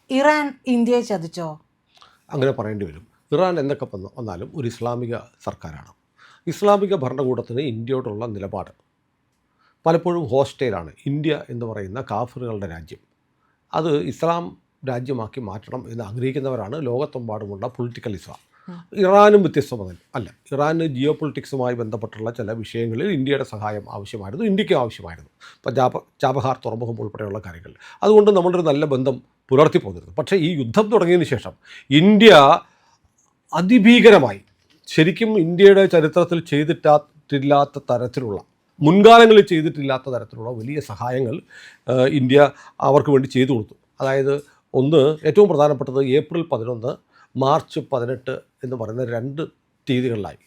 Iran ഇന്ത്യയെ ചതിച്ചോ? അങ്ങനെ പറയേണ്ടി വരും. ഇറാൻ എന്തൊക്കെ വന്നാലും ഒരു ഇസ്ലാമിക സർക്കാരാണ്. ഇസ്ലാമിക ഭരണകൂടത്തിന് ഇന്ത്യയോടുള്ള നിലപാട് പലപ്പോഴും ഹോസ്റ്റൈലാണ്. ഇന്ത്യ എന്ന് പറയുന്ന കാഫിറുകളുടെ രാജ്യം, അത് ഇസ്ലാം രാജ്യമാക്കി മാറ്റണം എന്ന് ആഗ്രഹിക്കുന്നവരാണ് ലോകത്തെമ്പാടുമുള്ള പൊളിറ്റിക്കൽ ഇസ്ലാം. ഇറാനും വ്യത്യസ്തമല്ല. ഇറാന് ജിയോ പൊളിറ്റിക്സുമായി ബന്ധപ്പെട്ടുള്ള ചില വിഷയങ്ങളിൽ ഇന്ത്യയുടെ സഹായം ആവശ്യമായിരുന്നു, ഇന്ത്യക്കും ആവശ്യമായിരുന്നു. ഇപ്പോൾ ചാബഹാർ തുറമുഖം ഉൾപ്പെടെയുള്ള കാര്യങ്ങൾ. അതുകൊണ്ട് നമ്മളൊരു നല്ല ബന്ധം പുലർത്തി പോന്നിരുന്നു. പക്ഷേ ഈ യുദ്ധം തുടങ്ങിയതിന് ശേഷം ഇന്ത്യ അതിഭീകരമായി, ശരിക്കും ഇന്ത്യയുടെ ചരിത്രത്തിൽ ചെയ്തിട്ടില്ലാത്ത തരത്തിലുള്ള, മുൻകാലങ്ങളിൽ ചെയ്തിട്ടില്ലാത്ത തരത്തിലുള്ള വലിയ സഹായങ്ങൾ ഇന്ത്യ അവർക്ക് വേണ്ടി ചെയ്തു കൊടുത്തു. അതായത് ഒന്ന്, ഏറ്റവും പ്രധാനപ്പെട്ടത് ഏപ്രിൽ 11, മാർച്ച് 18 എന്ന് പറയുന്ന 2 തീയതികളിലായി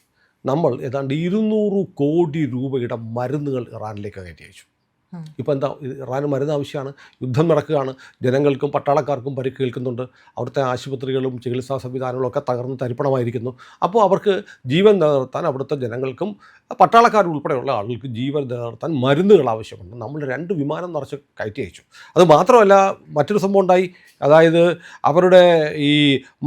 നമ്മൾ ഏതാണ്ട് 200 കോടി രൂപയുടെ മരുന്നുകൾ ഇറാനിലേക്ക് കയറ്റി അയച്ചു. ഇപ്പോൾ എന്താ, ഇറാന് മരുന്ന് ആവശ്യമാണ്, യുദ്ധം നടക്കുകയാണ്, ജനങ്ങൾക്കും പട്ടാളക്കാർക്കും പരിക്ക് കേൾക്കുന്നുണ്ട്, അവിടുത്തെ ആശുപത്രികളും ചികിത്സാ സംവിധാനങ്ങളും ഒക്കെ തകർന്ന് തരിപ്പണമായിരിക്കുന്നു. അപ്പോൾ അവർക്ക് ജീവൻ നിലനിർത്താൻ, അവിടുത്തെ ജനങ്ങൾക്കും പട്ടാളക്കാരുൾപ്പെടെയുള്ള ആളുകൾക്ക് ജീവൻ നിലനിർത്താൻ മരുന്നുകൾ ആവശ്യമുണ്ട്. നമ്മൾ 2 വിമാനം നിറച്ച് കയറ്റി അയച്ചു. അത് മാത്രമല്ല, മറ്റൊരു സംഭവം ഉണ്ടായി. അതായത് അവരുടെ ഈ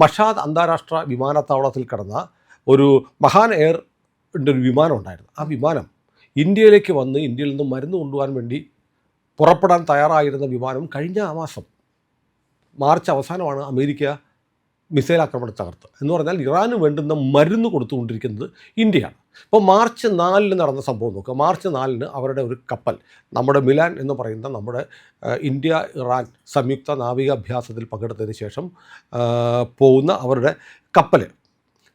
മഷാദ് അന്താരാഷ്ട്ര വിമാനത്താവളത്തിൽ കിടന്ന ഒരു മഹാൻ എയറിൻ്റെ ഒരു വിമാനം ഉണ്ടായിരുന്നു. ആ വിമാനം ഇന്ത്യയിലേക്ക് വന്ന് ഇന്ത്യയിൽ നിന്ന് മരുന്ന് കൊണ്ടുപോകാൻ വേണ്ടി പുറപ്പെടാൻ തയ്യാറായിരുന്ന വിമാനം കഴിഞ്ഞ മാസം മാർച്ച് അവസാനമാണ് അമേരിക്ക മിസൈൽ ആക്രമണം തകർത്ത്. എന്ന് പറഞ്ഞാൽ ഇറാന് വേണ്ടുന്ന മരുന്ന് കൊടുത്തുകൊണ്ടിരിക്കുന്നത് ഇന്ത്യയാണ്. ഇപ്പോൾ മാർച്ച് 4 നടന്ന സംഭവം നോക്കുക. മാർച്ച് 4 അവരുടെ ഒരു കപ്പൽ, നമ്മുടെ മിലാൻ എന്ന് പറയുന്ന നമ്മുടെ ഇന്ത്യ ഇറാൻ സംയുക്ത നാവിക അഭ്യാസത്തിൽ പങ്കെടുത്തതിന് ശേഷം പോകുന്ന അവരുടെ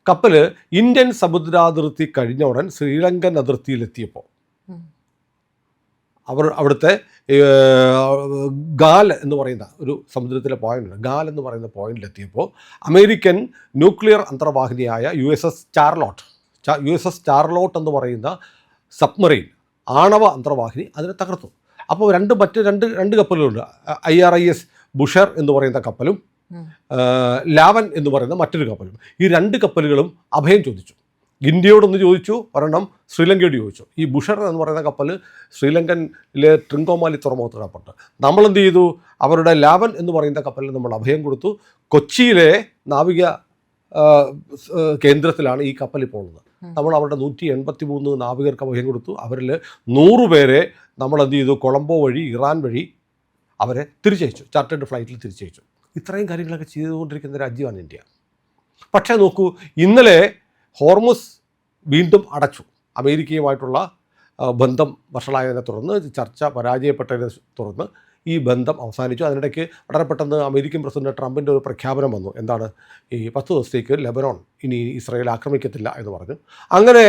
കപ്പൽ ഇന്ത്യൻ സമുദ്രാതിർത്തി കഴിഞ്ഞ ഉടൻ ശ്രീലങ്കൻ അതിർത്തിയിലെത്തിയപ്പോൾ അവിടുത്തെ ഗാൽ എന്ന് പറയുന്ന ഒരു സമുദ്രത്തിലെ പോയിൻ്റ്, ഗാൽ എന്ന് പറയുന്ന പോയിന്റിലെത്തിയപ്പോൾ അമേരിക്കൻ ന്യൂക്ലിയർ അന്തർവാഹിനിയായ USS ചാർലോട്ട് എന്ന് പറയുന്ന സബ്മറീൻ ആണവ അന്തർവാഹിനി അതിനെ തകർത്തു. അപ്പോൾ മറ്റ് രണ്ട് കപ്പലുകളുണ്ട്. IRIS ബുഷർ എന്ന് പറയുന്ന കപ്പലും ലാവൻ എന്ന് പറയുന്ന മറ്റൊരു കപ്പലും. ഈ 2 കപ്പലുകളും അഭയം ചോദിച്ചു. ഇന്ത്യയോടൊന്ന് ചോദിച്ചു, ഒരെണ്ണം ശ്രീലങ്കയോട് ചോദിച്ചു. ഈ ബുഷർ എന്ന് പറയുന്ന കപ്പൽ ശ്രീലങ്കനിലെ ട്രിങ്കോമാലി തുറമുഖത്ത് കിടപ്പുണ്ട്. നമ്മളെന്ത് ചെയ്തു, അവരുടെ ലാവൻ എന്ന് പറയുന്ന കപ്പലിന് നമ്മൾ അഭയം കൊടുത്തു. കൊച്ചിയിലെ നാവിക കേന്ദ്രത്തിലാണ് ഈ കപ്പൽ ഇപ്പോൾ ഉള്ളത്. നമ്മൾ അവരുടെ 183 നാവികർക്ക് അഭയം കൊടുത്തു. അവരിൽ 100 പേരെ നമ്മളെന്ത് ചെയ്തു, കൊളംബോ വഴി, ഇറാൻ വഴി അവരെ തിരിച്ചയച്ചു, ചാർട്ടേഡ് ഫ്ലൈറ്റിൽ തിരിച്ചയച്ചു. ഇത്രയും കാര്യങ്ങളൊക്കെ ചെയ്തുകൊണ്ടിരിക്കുന്ന രാജ്യമാണ് ഇന്ത്യ. പക്ഷേ നോക്കൂ, ഇന്നലെ ഹോർമുസ് വീണ്ടും അടച്ചു. അമേരിക്കയുമായിട്ടുള്ള ബന്ധം വഷളായതിനെ തുടർന്ന്, ചർച്ച പരാജയപ്പെട്ടതിനെ തുടർന്ന് ഈ ബന്ധം അവസാനിച്ചു. അതിനിടയ്ക്ക് വളരെ പെട്ടെന്ന് അമേരിക്കൻ പ്രസിഡന്റ് ട്രംപിൻ്റെ ഒരു പ്രഖ്യാപനം വന്നു. എന്താണ്, ഈ 10 ദിവസത്തേക്ക് ലെബനോൺ ഇനി ഇസ്രായേൽ ആക്രമിക്കത്തില്ല എന്ന് പറഞ്ഞു. അങ്ങനെ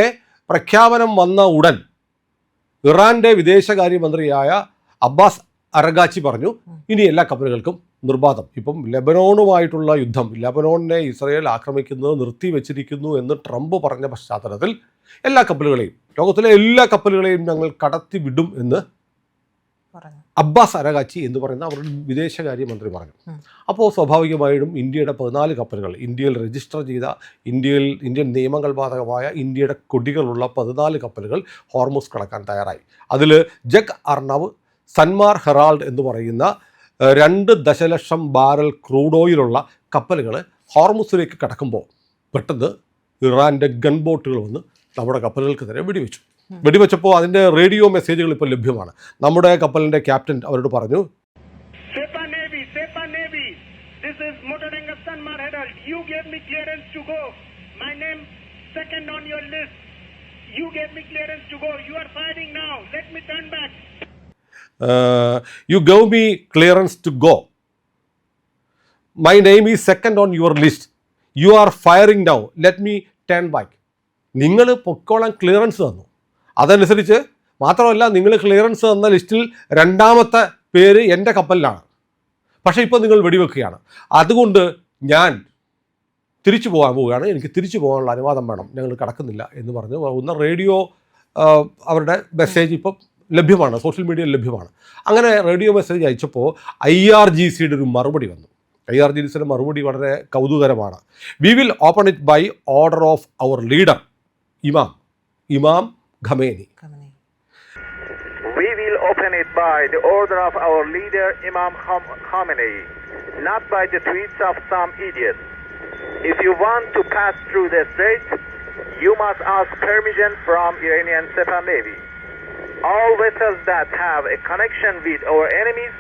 പ്രഖ്യാപനം വന്ന ഉടൻ ഇറാൻ്റെ വിദേശകാര്യമന്ത്രിയായ അബ്ബാസ് അരഗാച്ചി പറഞ്ഞു, ഇനി എല്ലാ കപ്പലുകൾക്കും നിർബാധം. ഇപ്പം ലെബനോണുമായിട്ടുള്ള യുദ്ധം, ലെബനോണിനെ ഇസ്രായേൽ ആക്രമിക്കുന്നത് നിർത്തിവെച്ചിരിക്കുന്നു എന്ന് ട്രംപ് പറഞ്ഞ പശ്ചാത്തലത്തിൽ എല്ലാ കപ്പലുകളെയും, ലോകത്തിലെ എല്ലാ കപ്പലുകളെയും ഞങ്ങൾ കടത്തി വിടും എന്ന് അബ്ബാസ് അരഗാച്ചി എന്ന് പറയുന്ന അവരുടെ വിദേശകാര്യമന്ത്രി പറഞ്ഞു. അപ്പോൾ സ്വാഭാവികമായിട്ടും ഇന്ത്യയുടെ 14 കപ്പലുകൾ, ഇന്ത്യയിൽ രജിസ്റ്റർ ചെയ്ത, ഇന്ത്യൻ നിയമങ്ങൾ ബാധകമായ ഇന്ത്യയുടെ കൊടികളുള്ള 14 കപ്പലുകൾ ഹോർമുസ് കടക്കാൻ തയ്യാറായി. അതിൽ ജഗ് അർണവ്, സൻമാർ ഹെറാൾഡ് എന്ന് പറയുന്ന 2 ദശലക്ഷം ബാരൽ ക്രൂഡ് ഓയിലുള്ള കപ്പലുകൾ ഹോർമുസിലേക്ക് കടക്കുമ്പോൾ പെട്ടെന്ന് ഇറാൻ്റെ ഗൺ ബോട്ടുകൾ വന്ന് നമ്മുടെ കപ്പലുകൾക്ക് നേരെ വെടിവെച്ചപ്പോൾ അതിൻ്റെ റേഡിയോ മെസ്സേജുകൾ ഇപ്പോൾ ലഭ്യമാണ്. നമ്മുടെ കപ്പലിൻ്റെ ക്യാപ്റ്റൻ അവരോട് പറഞ്ഞു, you gave me clearance to go. My name is second on your list. You are firing now. Let me turn back. നിങ്ങൾ പൊക്കോളാൻ ക്ലിയറൻസ് തന്നു. അതനുസരിച്ച് മാത്രമല്ല, നിങ്ങൾ ക്ലിയറൻസ് തന്ന ലിസ്റ്റിൽ 2ാമത്തെ പേര് എൻ്റെ കപ്പലിലാണ്. പക്ഷേ ഇപ്പോൾ നിങ്ങൾ വെടിവെക്കുകയാണ്. അതുകൊണ്ട് ഞാൻ തിരിച്ചു പോകാൻ പോവുകയാണ്. എനിക്ക് തിരിച്ചു പോകാനുള്ള അനുവാദം വേണം. ഞങ്ങൾ കടക്കുന്നില്ല എന്ന് പറഞ്ഞ് പോകുന്ന റേഡിയോ അവരുടെ മെസ്സേജ് ഇപ്പം ലഭ്യമാണ്, സോഷ്യൽ മീഡിയയിൽ ലഭ്യമാണ്. അങ്ങനെ റേഡിയോ മെസ്സേജ് അയച്ചപ്പോൾ IRGCയുടെ ഒരു മറുപടി വന്നു. IRGCയുടെ മറുപടി വളരെ കൗതുകരമാണ്. We will open it by order of our leader Imam Khamenei. We will open it by the order of our leader Imam Khamenei. not by the tweets of some idiot. If you want to pass through the strait, you must ask permission from Iranian Sepah Navy. All vessels that have a connection with our enemies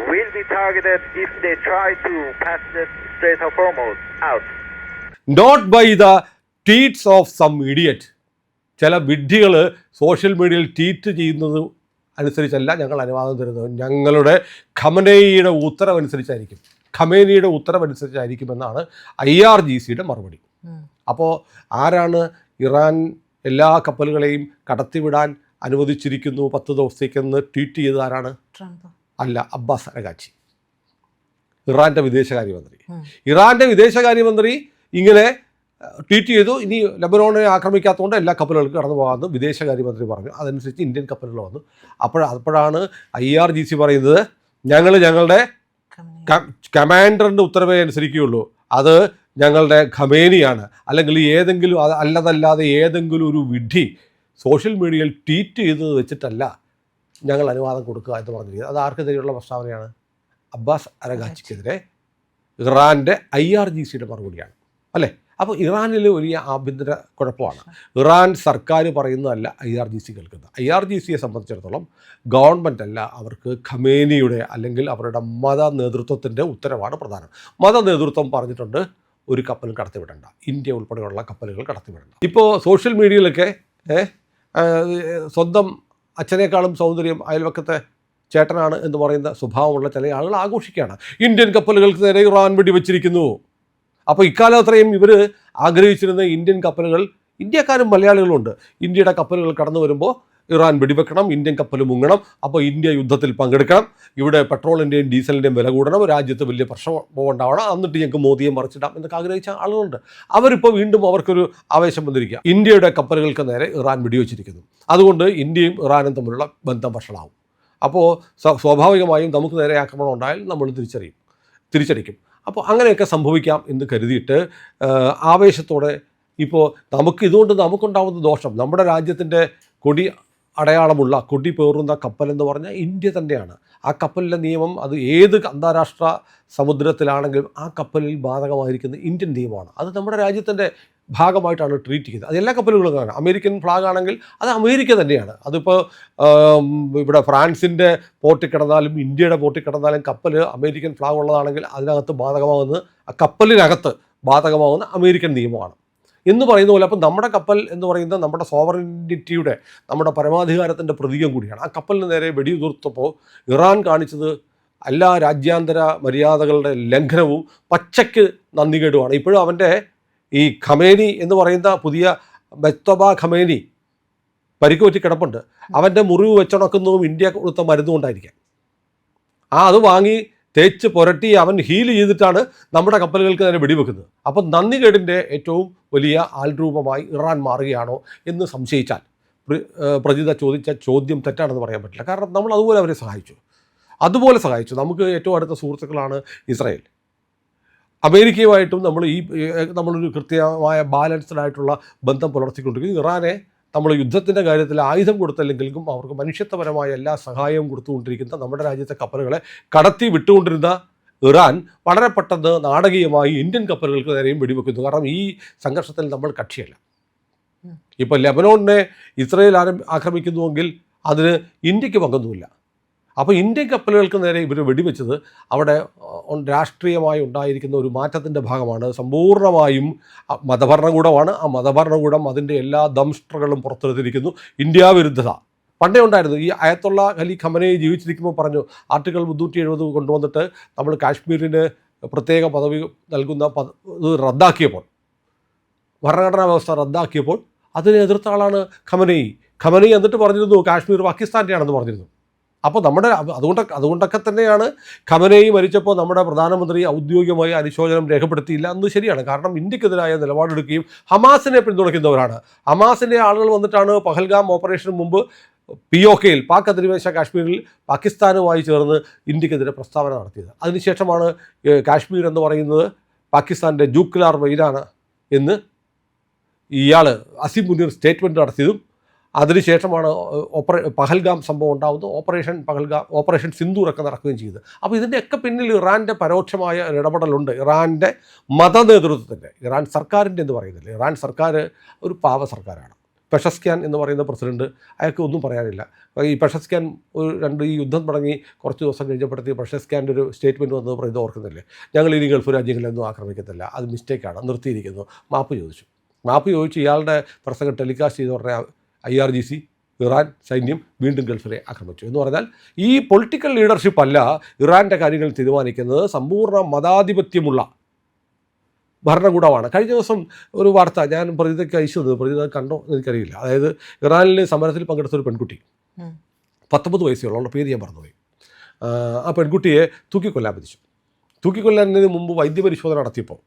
will be targeted if they try to pass the Strait of Hormuz out. Not by the tweets of some idiot. ചില വിഡ്ഢികൾ social മീഡിയയിൽ tweet ചെയ്യുന്നത് അനുസരിച്ചല്ല ഞങ്ങൾ അനുവാദം തരുന്നത്, ഞങ്ങളുടെ ഖമനേയിയുടെ ഉത്തരവനുസരിച്ചായിരിക്കും, ഖമേനിയുടെ ഉത്തരവനുസരിച്ചായിരിക്കുമെന്നാണ് IRGCയുടെ മറുപടി. അപ്പോൾ ആരാണ് ഇറാൻ എല്ലാ കപ്പലുകളെയും കടത്തിവിടാൻ അനുവദിച്ചിരിക്കുന്നു 10 ദിവസത്തേക്കെന്ന് ട്വീറ്റ് ചെയ്തത് ആരാണ്? അല്ല, അബ്ബാസ് അരഗാച്ചി, ഇറാൻ്റെ വിദേശകാര്യമന്ത്രി. ഇറാൻ്റെ വിദേശകാര്യമന്ത്രി ഇങ്ങനെ ട്വീറ്റ് ചെയ്തു, ഇനി ലെബനോനെ ആക്രമിക്കാത്തതുകൊണ്ട് എല്ലാ കപ്പലുകൾക്കും കടന്നു പോകാമെന്ന് വിദേശകാര്യമന്ത്രി പറഞ്ഞു. അതനുസരിച്ച് ഇന്ത്യൻ കപ്പലുകൾ വന്നു. അപ്പോഴാണ് IRGC പറയുന്നത് ഞങ്ങളുടെ കമാൻഡറിൻ്റെ ഉത്തരവേ അനുസരിക്കുകയുള്ളൂ, അത് ഞങ്ങളുടെ ഖമേനിയാണ്, അല്ലെങ്കിൽ ഏതെങ്കിലും അല്ലാതെ ഏതെങ്കിലും ഒരു വിഡ്ഢി സോഷ്യൽ മീഡിയയിൽ ട്വീറ്റ് ചെയ്തത് വെച്ചിട്ടല്ല ഞങ്ങൾ അനുവാദം കൊടുക്കുക എന്ന് പറഞ്ഞിരിക്കുന്നത്. അത് ആർക്കെതിരെയുള്ള പ്രസ്താവനയാണ്? അബ്ബാസ് അരഗാച്ചിക്കെതിരെ ഇറാൻ്റെ IRGCയുടെ മറുപടിയാണ്, അല്ലേ? അപ്പോൾ ഇറാനിൽ വലിയ ആഭ്യന്തര കുഴപ്പമാണ്. ഇറാൻ സർക്കാർ പറയുന്നതല്ല IRGC കേൾക്കുന്നത്. IRGCയെ സംബന്ധിച്ചിടത്തോളം ഗവൺമെൻറ് അല്ല, അവർക്ക് ഖമേനിയുടെ അല്ലെങ്കിൽ അവരുടെ മത നേതൃത്വത്തിൻ്റെ ഉത്തരവാണ് പ്രധാനം. മത നേതൃത്വം പറഞ്ഞിട്ടുണ്ട് ഒരു കപ്പലും കടത്തിവിടണ്ട, ഇന്ത്യ ഉൾപ്പെടെയുള്ള കപ്പലുകൾ കടത്തിവിടണ്ട. ഇപ്പോൾ സോഷ്യൽ മീഡിയയിലൊക്കെ സ്വന്തം അച്ഛനേക്കാളും സൗന്ദര്യം അയൽവക്കത്തെ ചേട്ടനാണ് എന്ന് പറയുന്ന സ്വഭാവമുള്ള ചില ആളുകൾ ആഘോഷിക്കുകയാണ്. ഇന്ത്യൻ കപ്പലുകൾക്ക് നേരെ ഇറാൻ വെടിവെച്ചിരിക്കുന്നു. അപ്പോൾ ഇക്കാലം അത്രയും ഇവർ ആഗ്രഹിച്ചിരുന്ന ഇന്ത്യൻ കപ്പലുകൾ, ഇന്ത്യക്കാരും മലയാളികളുണ്ട്, ഇന്ത്യയുടെ കപ്പലുകൾ കടന്നു വരുമ്പോൾ ഇറാൻ വെടിവെക്കണം, ഇന്ത്യൻ കപ്പൽ മുങ്ങണം, അപ്പോൾ ഇന്ത്യ യുദ്ധത്തിൽ പങ്കെടുക്കണം, ഇവിടെ പെട്രോളിൻ്റെയും ഡീസലിൻ്റെയും വില കൂടണം, രാജ്യത്ത് വലിയ പ്രശ്നം ഉണ്ടാവണം, എന്നിട്ട് ഞങ്ങൾക്ക് മോദിയെ മറിച്ചിടാം എന്നൊക്കെ ആഗ്രഹിച്ച ആളുകളുണ്ട്. അവരിപ്പോൾ വീണ്ടും അവർക്കൊരു ആവേശം വന്നിരിക്കുക, ഇന്ത്യയുടെ കപ്പലുകൾക്ക് നേരെ ഇറാൻ വെടിവെച്ചിരിക്കുന്നു, അതുകൊണ്ട് ഇന്ത്യയും ഇറാനും തമ്മിലുള്ള ബന്ധം വഷളാവും. അപ്പോൾ സ്വാഭാവികമായും നമുക്ക് നേരെ ആക്രമണം ഉണ്ടായാൽ നമ്മൾ തിരിച്ചടിക്കും. അപ്പോൾ അങ്ങനെയൊക്കെ സംഭവിക്കാം എന്ന് കരുതിയിട്ട് ആവേശത്തോടെ ഇപ്പോൾ ഇതുകൊണ്ട് നമുക്കുണ്ടാകുന്ന ദോഷം, നമ്മുടെ രാജ്യത്തിൻ്റെ കൊടി അടയാളമുള്ള കൊടി പേറുന്ന കപ്പലെന്ന് പറഞ്ഞാൽ ഇന്ത്യ തന്നെയാണ്. ആ കപ്പലിലെ നിയമം അത് ഏത് അന്താരാഷ്ട്ര സമുദ്രത്തിലാണെങ്കിലും ആ കപ്പലിൽ ബാധകമായിരിക്കുന്ന ഇന്ത്യൻ നിയമമാണ്. അത് നമ്മുടെ രാജ്യത്തിൻ്റെ ഭാഗമായിട്ടാണ് ട്രീറ്റ് ചെയ്യുന്നത്. അത് എല്ലാ കപ്പലുകളും കാണാം. അമേരിക്കൻ ഫ്ലാഗ് ആണെങ്കിൽ അത് അമേരിക്ക തന്നെയാണ്. അതിപ്പോൾ ഇവിടെ ഫ്രാൻസിൻ്റെ പോർട്ടിൽ കിടന്നാലും ഇന്ത്യയുടെ പോർട്ടിൽ കിടന്നാലും കപ്പൽ അമേരിക്കൻ ഫ്ലാഗ് ഉള്ളതാണെങ്കിൽ അതിനകത്ത് ബാധകമാകുന്നത്, ആ കപ്പലിനകത്ത് ബാധകമാകുന്ന അമേരിക്കൻ നിയമമാണ് എന്ന് പറയുന്ന പോലെ. അപ്പം നമ്മുടെ കപ്പൽ എന്ന് പറയുന്നത് നമ്മുടെ സോവറിനിറ്റിയുടെ, നമ്മുടെ പരമാധികാരത്തിൻ്റെ പ്രതീകം കൂടിയാണ്. ആ കപ്പലിന് നേരെ വെടിയുതിർത്തപ്പോൾ ഇറാൻ കാണിച്ചത് എല്ലാ രാജ്യാന്തര മര്യാദകളുടെ ലംഘനവും പച്ചയ്ക്ക് നന്ദികേടുമാണ്. ഇപ്പോഴും അവൻ്റെ ഈ ഖമേനി എന്ന് പറയുന്ന പുതിയ മെസ്തബ ഖമേനി പരിക്ക് പറ്റി കിടപ്പുണ്ട്. അവൻ്റെ മുറിവ് വെച്ചുണക്കുന്നതും ഇന്ത്യ കൊടുത്ത മരുന്നുകൊണ്ടായിരിക്കാം. അത് വാങ്ങി തേച്ച് പുരട്ടി അവൻ ഹീൽ ചെയ്തിട്ടാണ് നമ്മുടെ കപ്പലുകൾക്ക് നേരെ വെടിവെക്കുന്നത്. അപ്പം നന്ദികേടിൻ്റെ ഏറ്റവും വലിയ ആൾരൂപമായി ഇറാൻ മാറുകയാണോ എന്ന് സംശയിച്ചാൽ പ്രജിത ചോദിച്ച ചോദ്യം തെറ്റാണെന്ന് പറയാൻ പറ്റില്ല. കാരണം നമ്മൾ അതുപോലെ അവരെ സഹായിച്ചു. നമുക്ക് ഏറ്റവും അടുത്ത സുഹൃത്തുക്കളാണ് ഇസ്രായേൽ. അമേരിക്കയുമായിട്ടും നമ്മളൊരു കൃത്യമായ ബാലൻസ്ഡ് ആയിട്ടുള്ള ബന്ധം പുലർത്തിക്കൊണ്ടിരിക്കുന്നു. ഇറാനെ നമ്മൾ യുദ്ധത്തിൻ്റെ കാര്യത്തിൽ ആയുധം കൊടുത്തില്ലെങ്കിലും അവർക്ക് മനുഷ്യത്വപരമായ എല്ലാ സഹായവും കൊടുത്തുകൊണ്ടിരിക്കുന്ന നമ്മുടെ രാജ്യത്തെ കപ്പലുകളെ കടത്തി വിട്ടുകൊണ്ടിരുന്ന ഇറാൻ വളരെ പെട്ടെന്ന് നാടകീയമായി ഇന്ത്യൻ കപ്പലുകൾക്ക് നേരെയും വെടിവെക്കുന്നു. കാരണം ഈ സംഘർഷത്തിൽ നമ്മൾ കക്ഷിയല്ല. ഇപ്പോൾ ലെബനോണിനെ ഇസ്രായേൽ ആക്രമിക്കുന്നുവെങ്കിൽ അതിന് ഇന്ത്യക്ക് പങ്കൊന്നുമില്ല. അപ്പോൾ ഇന്ത്യൻ കപ്പലുകൾക്ക് നേരെ ഇവർ വെടിവെച്ചത് അവിടെ രാഷ്ട്രീയമായി ഉണ്ടായിരിക്കുന്ന ഒരു മാറ്റത്തിൻ്റെ ഭാഗമാണ്. സമ്പൂർണ്ണമായും മതഭരണകൂടമാണ്. ആ മതഭരണകൂടം അതിൻ്റെ എല്ലാ ദംഷ്ട്രകളും പുറത്തെടുത്തിരിക്കുന്നു. ഇന്ത്യ വിരുദ്ധത പണ്ടേ ഉണ്ടായിരുന്നു. ഈ അയത്തുള്ള അലി ഖമനേയി ജീവിച്ചിരിക്കുമ്പോൾ പറഞ്ഞു, ആർട്ടിക്കിൾ 370 കൊണ്ടുവന്നിട്ട് നമ്മൾ കാശ്മീരിന് പ്രത്യേക പദവി നൽകുന്ന ഇത് റദ്ദാക്കിയപ്പോൾ, ഭരണഘടനാ വ്യവസ്ഥ റദ്ദാക്കിയപ്പോൾ അതിനെ എതിർത്ത ആളാണ് ഖമനേയി. എന്നിട്ട് പറഞ്ഞിരുന്നു കാശ്മീർ പാകിസ്ഥാൻ്റെയാണെന്ന് പറഞ്ഞിരുന്നു. അപ്പോൾ അതുകൊണ്ടൊക്കെ തന്നെയാണ് ഖമനേയി മരിച്ചപ്പോൾ നമ്മുടെ പ്രധാനമന്ത്രി ഔദ്യോഗികമായി അനുശോചനം രേഖപ്പെടുത്തിയില്ല എന്ന് ശരിയാണ്. കാരണം ഇന്ത്യക്കെതിരായ നിലപാടെടുക്കുകയും ഹമാസിനെ പിന്തുണയ്ക്കുന്നവരാണ്. ഹമാസിൻ്റെ ആളുകൾ വന്നിട്ടാണ് പഹൽഗാം ഓപ്പറേഷന് മുമ്പ് POKയിൽ പാക് അധിനിവേശ കാശ്മീരിൽ പാകിസ്ഥാനുമായി ചേർന്ന് ഇന്ത്യക്കെതിരെ പ്രസ്താവന നടത്തിയത്. അതിനുശേഷമാണ് കാശ്മീർ എന്ന് പറയുന്നത് പാകിസ്ഥാൻ്റെ ജൂക്ലാർ വൈരാണ് എന്ന് ഇയാൾ അസിം മുനീർ സ്റ്റേറ്റ്മെൻറ്റ് നടത്തിയതും അതിനുശേഷമാണ് പഹൽഗാം സംഭവം ഉണ്ടാകുന്നത്, ഓപ്പറേഷൻ സിന്ദൂറൊക്കെ നടക്കുകയും ചെയ്തത്. അപ്പോൾ ഇതിൻ്റെയൊക്കെ പിന്നിൽ ഇറാൻ്റെ പരോക്ഷമായ ഇടപെടലുണ്ട്. ഇറാൻ്റെ മത നേതൃത്വത്തിൻ്റെ, ഇറാൻ സർക്കാരിൻ്റെ എന്ന് പറയുന്നില്ല. ഇറാൻ സർക്കാർ ഒരു പാവ സർക്കാരാണ്. പെഷസ്ക്യാൻ എന്ന് പറയുന്ന പ്രസിഡന്റ്, അയാൾക്ക് ഒന്നും പറയാനില്ല. ഈ പെഷസ്ക്യാൻ ഈ യുദ്ധം തുടങ്ങി കുറച്ച് ദിവസം കഴിഞ്ഞപ്പോഴത്തേക്ക് പെഷസ്ക്യാൻ്റെ ഒരു സ്റ്റേറ്റ്മെൻറ്റ് വന്നത് പറയുന്നത് ഓർക്കുന്നില്ലേ, ഞങ്ങൾ ഇനി ഗൾഫ് രാജ്യങ്ങളിലൊന്നും ആക്രമിക്കത്തില്ല, അത് മിസ്റ്റേക്കാണ്, നിർത്തിയിരിക്കുന്നു. മാപ്പ് ചോദിച്ചു. ഇയാളുടെ പ്രസംഗം ടെലികാസ്റ്റ് ചെയ്ത് പറഞ്ഞാൽ IRGC, ഇറാൻ സൈന്യം വീണ്ടും ഗൾഫിനെ ആക്രമിച്ചു. എന്ന് പറഞ്ഞാൽ ഈ പൊളിറ്റിക്കൽ ലീഡർഷിപ്പ് അല്ല ഇറാൻ്റെ കാര്യങ്ങൾ തീരുമാനിക്കുന്നത്, സമ്പൂർണ്ണ മതാധിപത്യമുള്ള ഭരണകൂടമാണ്. കഴിഞ്ഞ ദിവസം ഒരു വാർത്ത ഞാൻ പ്രതിക്ക് അയച്ചു തന്നത്, പ്രതി കണ്ടോ എനിക്കറിയില്ല. അതായത് ഇറാനിൽ സമരത്തിൽ പങ്കെടുത്തൊരു പെൺകുട്ടി, 19 വയസ്സുള്ള, അവളുടെ പേര് ഞാൻ മറന്നുപോയി. ആ പെൺകുട്ടിയെ തൂക്കിക്കൊല്ലാൻ വിധിച്ചു. തൂക്കിക്കൊല്ലാനതിന് മുമ്പ് വൈദ്യപരിശോധന നടത്തിയപ്പോൾ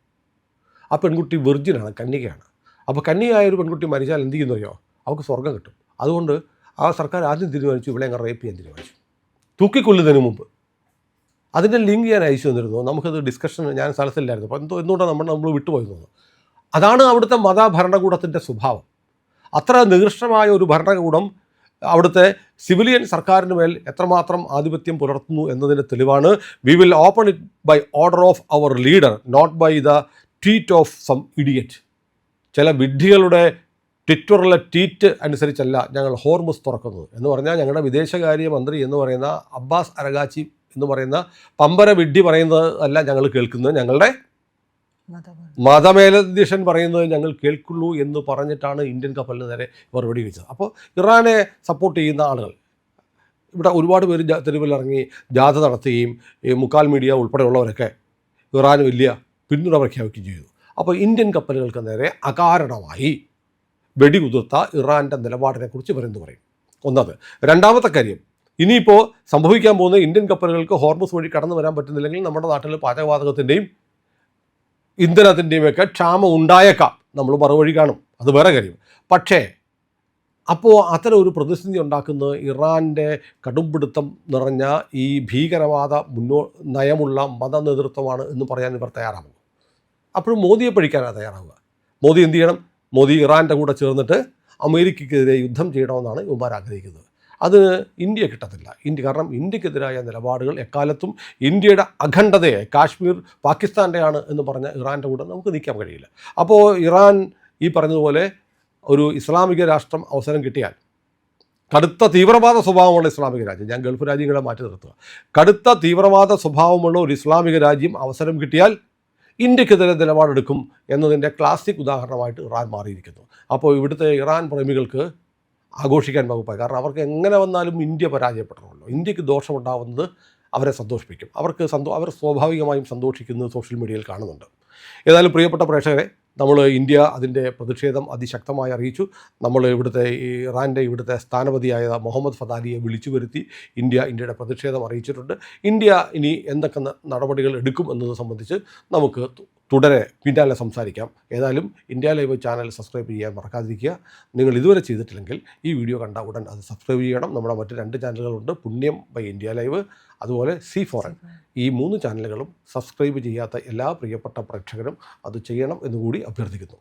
ആ പെൺകുട്ടി വെർജിനാണ്, കന്യകയാണ്. അപ്പോൾ കന്യകയായ ഒരു പെൺകുട്ടി മരിച്ചാൽ എന്ത് ചെയ്യുന്നറിയോ, അവൾക്ക് സ്വർഗ്ഗം കിട്ടും. അതുകൊണ്ട് ആ സർക്കാർ ആദ്യം തീരുമാനിച്ചു ഇവിടെ അങ്ങ് റേപ്പ് ചെയ്യാൻ തീരുമാനിച്ചു, തൂക്കിക്കൊല്ലുന്നതിന് മുമ്പ്. അതിൻ്റെ ലിങ്ക് ഞാൻ അയച്ചു തന്നിരുന്നു. നമുക്കത് ഡിസ്കഷൻ, ഞാൻ സ്ഥലത്തില്ലായിരുന്നു. അപ്പോൾ എന്തുകൊണ്ടാണ് നമ്മൾ വിട്ടുപോയിരുന്നത്. അതാണ് അവിടുത്തെ മതഭരണകൂടത്തിൻ്റെ സ്വഭാവം. അത്ര നികൃഷ്ടമായ ഒരു ഭരണകൂടം അവിടുത്തെ സിവിലിയൻ സർക്കാരിന് മേൽ എത്രമാത്രം ആധിപത്യം പുലർത്തുന്നു എന്നതിൻ്റെ തെളിവാണ് we will open it by order of our leader, not by the tweet of some idiot. ചില വിഡ്ഢികളുടെ ട്വിറ്ററിലെ ട്വീറ്റ് അനുസരിച്ചല്ല ഞങ്ങൾ ഹോർമുസ് തുറക്കുന്നത് എന്ന് പറഞ്ഞാൽ, ഞങ്ങളുടെ വിദേശകാര്യ മന്ത്രി എന്ന് പറയുന്ന അബ്ബാസ് അരഗാച്ചി എന്ന് പറയുന്ന പമ്പര വിഡ്ഢി പറയുന്നത് അല്ല ഞങ്ങൾ കേൾക്കുന്നത്, ഞങ്ങളുടെ മതമേലധ്യക്ഷൻ പറയുന്നത് ഞങ്ങൾ കേൾക്കുള്ളൂ എന്ന് പറഞ്ഞിട്ടാണ് ഇന്ത്യൻ കപ്പലിന് നേരെ ഇവർ വെടിവെച്ചത്. അപ്പോൾ ഇറാനെ സപ്പോർട്ട് ചെയ്യുന്ന ആളുകൾ ഇവിടെ ഒരുപാട് പേര് തെരുവിലിറങ്ങി ജാഥ നടത്തുകയും മുക്കാൽ മീഡിയ ഉൾപ്പെടെയുള്ളവരൊക്കെ ഇറാന് വലിയ പിന്തുണ പ്രഖ്യാപിക്കുകയും ചെയ്തു. അപ്പോൾ ഇന്ത്യൻ കപ്പലുകൾക്ക് നേരെ അകാരണമായി വെടികുതിർത്ത ഇറാൻ്റെ നിലപാടിനെക്കുറിച്ച് ഇവരെന്ത് പറയും? ഒന്നത്. രണ്ടാമത്തെ കാര്യം, ഇനിയിപ്പോൾ സംഭവിക്കാൻ പോകുന്ന ഇന്ത്യൻ കപ്പലുകൾക്ക് ഹോർമുസ് വഴി കടന്നു വരാൻ പറ്റുന്നില്ലെങ്കിൽ നമ്മുടെ നാട്ടിൽ പാചകവാതകത്തിൻ്റെയും ഇന്ധനത്തിൻ്റെയും ഒക്കെ ക്ഷാമം ഉണ്ടായേക്കാം. നമ്മൾ മറുവഴി കാണും, അത് വേറെ കാര്യം. പക്ഷേ അപ്പോൾ അത്തരം ഒരു പ്രതിസന്ധി ഉണ്ടാക്കുന്നത് ഇറാൻ്റെ കടുംപിടുത്തം നിറഞ്ഞ ഈ ഭീകരവാദ നയമുള്ള മത നേതൃത്വമാണ് എന്ന് പറയാൻ ഇവർ തയ്യാറാകും. അപ്പോഴും മോദിയെ പഴിക്കാനാണ് തയ്യാറാവുക. മോദി എന്ത് ചെയ്യണം? മോദി ഇറാൻ്റെ കൂടെ ചേർന്നിട്ട് അമേരിക്കയ്ക്കെതിരെ യുദ്ധം ചെയ്യണമെന്നാണ് ഇവന്മാർ ആഗ്രഹിക്കുന്നത്. അത് ഇന്ത്യ കിട്ടത്തില്ല. കാരണം ഇന്ത്യക്കെതിരായ നിലപാടുകൾ എക്കാലത്തും ഇന്ത്യയുടെ അഖണ്ഡതയെ, കാശ്മീർ പാകിസ്ഥാൻ്റെയാണ് എന്ന് പറഞ്ഞ ഇറാൻ്റെ കൂടെ നമുക്ക് നിൽക്കാൻ കഴിയില്ല. അപ്പോൾ ഇറാൻ ഈ പറഞ്ഞതുപോലെ ഒരു ഇസ്ലാമിക രാഷ്ട്രം അവസരം കിട്ടിയാൽ, കടുത്ത തീവ്രവാദ സ്വഭാവമുള്ള ഇസ്ലാമിക രാജ്യം, ഞാൻ ഗൾഫ് രാജ്യങ്ങളെ മാറ്റി നിർത്തുക, കടുത്ത തീവ്രവാദ സ്വഭാവമുള്ള ഒരു ഇസ്ലാമിക രാജ്യം അവസരം കിട്ടിയാൽ ഇന്ത്യക്കെതിരെ നിലപാടെടുക്കും എന്നതിൻ്റെ ക്ലാസിക് ഉദാഹരണമായിട്ട് ഇറാൻ മാറിയിരിക്കുന്നു. അപ്പോൾ ഇവിടുത്തെ ഇറാൻ പ്രേമികൾക്ക് ആഘോഷിക്കാൻ വകുപ്പായി. കാരണം അവർക്ക് എങ്ങനെ വന്നാലും ഇന്ത്യ പരാജയപ്പെടണമല്ലോ. ഇന്ത്യക്ക് ദോഷമുണ്ടാവുന്നത് അവരെ സന്തോഷിപ്പിക്കും. അവർ സ്വാഭാവികമായും സന്തോഷിക്കുന്നത് സോഷ്യൽ മീഡിയയിൽ കാണുന്നുണ്ട്. ഏതായാലും പ്രിയപ്പെട്ട പ്രേക്ഷകരെ, നമ്മൾ ഇന്ത്യ അതിൻ്റെ പ്രതിഷേധം അതിശക്തമായി അറിയിച്ചു. നമ്മൾ ഇവിടുത്തെ സ്ഥാനപതിയായ മുഹമ്മദ് ഫതാലിയെ വിളിച്ചു വരുത്തി ഇന്ത്യയുടെ പ്രതിഷേധം അറിയിച്ചിട്ടുണ്ട്. ഇന്ത്യ ഇനി എന്തൊക്കെ നടപടികൾ എടുക്കും എന്നത് സംബന്ധിച്ച് നമുക്ക് പിന്നാലെ സംസാരിക്കാം. ഏതായാലും ഇന്ത്യ ലൈവ് ചാനൽ സബ്സ്ക്രൈബ് ചെയ്യാൻ മറക്കാതിരിക്കുക. നിങ്ങൾ ഇതുവരെ ചെയ്തിട്ടില്ലെങ്കിൽ ഈ വീഡിയോ കണ്ട ഉടൻ അത് സബ്സ്ക്രൈബ് ചെയ്യണം. നമ്മുടെ മറ്റ് 2 ചാനലുകളുണ്ട്, പുണ്യം ബൈ ഇന്ത്യ ലൈവ്, അതുപോലെ C4N. ഈ 3 ചാനലുകളും സബ്സ്ക്രൈബ് ചെയ്യാത്ത എല്ലാ പ്രിയപ്പെട്ട പ്രേക്ഷകരും അത് ചെയ്യണം എന്നുകൂടി അഭ്യർത്ഥിക്കുന്നു.